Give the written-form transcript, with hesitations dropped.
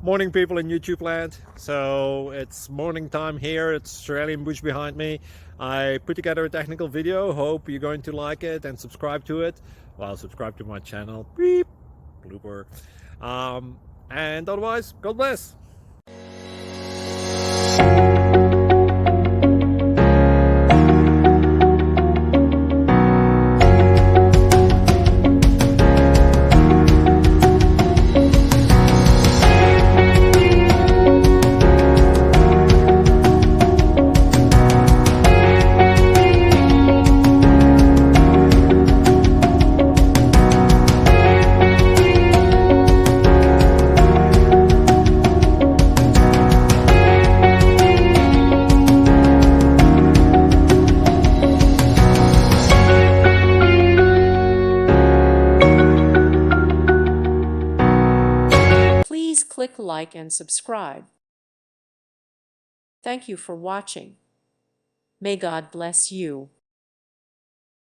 Morning, people in YouTube land. So it's morning time here. It's Australian bush behind me. I put together a technical video. Hope you're going to like it and subscribe to it. Well, subscribe to my channel. Beep. Blooper. And otherwise, God bless. Please click like and subscribe. Thank you for watching. May God bless you.